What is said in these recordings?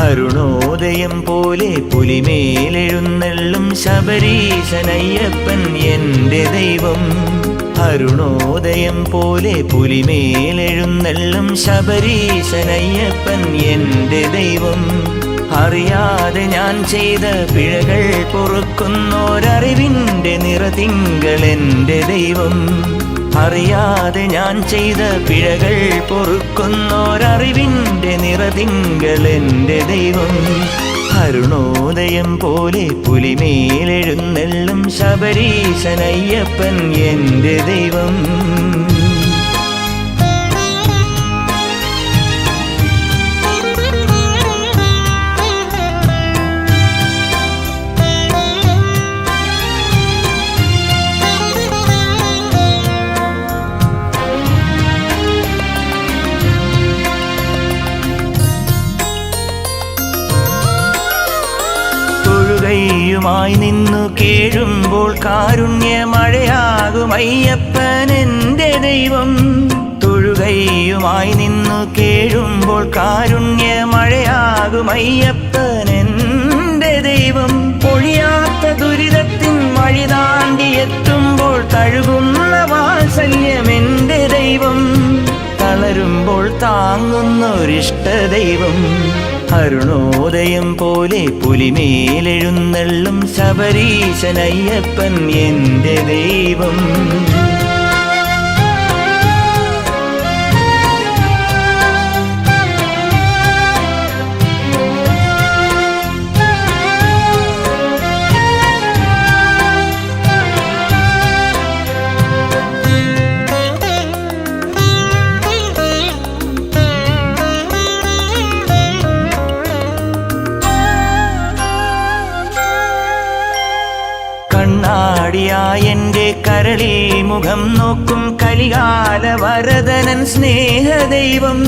അരുണോദയം പോലെ പുലിമേലെഴുന്നള്ളും ശബരീശനയ്യപ്പൻ എൻ്റെ ദൈവം. അരുണോദയം പോലെ പുലിമേലെഴുന്നള്ളും ശബരീശനയ്യപ്പൻ എൻ്റെ ദൈവം. അറിയാതെ ഞാൻ ചെയ്ത പിഴകൾ പൊറുക്കുന്നോരറിവിൻ്റെ നിറതിങ്കൾ എൻ്റെ ദൈവം. അറിയാതെ ഞാൻ ചെയ്ത പിഴകൾ പൊറുക്കുന്നോരറിവിൻ്റെ നിറതിങ്കൾ എൻ്റെ ദൈവം. അരുണോദയം പോലെ പുലിമേലെഴുന്നള്ളും ശബരീശനയ്യപ്പൻ എൻ്റെ ദൈവം. ായി നിന്നു കേഴുമ്പോൾ കാരുണ്യമഴയാകും അയ്യപ്പൻ എൻ്റെ ദൈവം. തൊഴുകയുമായി നിന്നു കേഴുമ്പോൾ കാരുണ്യമഴയാകും അയ്യപ്പൻ എൻ്റെ ദൈവം. പൊഴിയാത്ത ദുരിതത്തിൻ വഴി താണ്ടിയെത്തുമ്പോൾ തഴുകുന്ന വാത്സല്യം എൻ്റെ ദൈവം. തളരുമ്പോൾ താങ്ങുന്നൊരിഷ്ട ദൈവം. അരുണോദയം പോലെ പുലിമേലെഴുന്നള്ളും ശബരീശനയ്യപ്പൻ എൻ്റെ ദൈവം. കണ്ണാടിയായെൻ്റെ കരളിൽ മുഖം നോക്കും കലികാല വരദനൻ സ്നേഹദൈവം.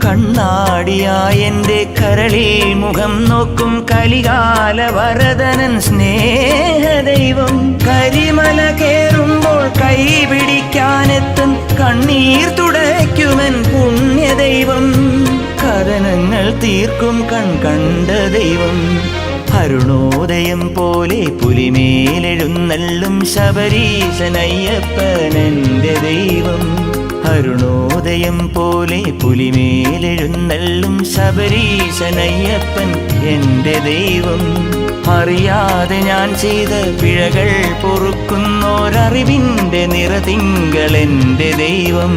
കണ്ണാടിയായെൻ്റെ കരളിൽ മുഖം നോക്കും കലികാല വരദനൻ സ്നേഹദൈവം. കരിമല കേറുമ്പോൾ കൈ പിടിക്കാനെത്തും കണ്ണീർ തുടയ്ക്കുമൻ പുണ്യദൈവം. കഥനങ്ങൾ തീർക്കും കണ്ട ദൈവം. അരുണോദയം പോലെ പുലിമേലെഴുന്നള്ളും ശബരീശനയ്യപ്പൻ എൻ്റെ ദൈവം. അരുണോദയം പോലെ പുലിമേലെഴുന്നള്ളും ശബരീശനയ്യപ്പൻ എൻ്റെ ദൈവം. അറിയാതെ ഞാൻ ചെയ്ത പിഴകൾ പൊറുക്കുന്നോരറിവിൻ്റെ നിറതിങ്കൾ എൻ്റെ ദൈവം.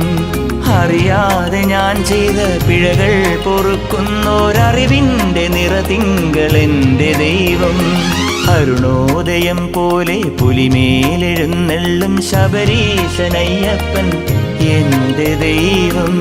അറിയാതെ ഞാൻ ചെയ്ത പിഴകൾ പൊറുക്കുന്നോരറിവിൻ്റെ നിറതിങ്കൾ എൻ്റെ ദൈവം. അരുണോദയം പോലെ പുലിമേലെഴുന്നള്ളും ശബരീശനയ്യപ്പൻ എൻ്റെ ദൈവം.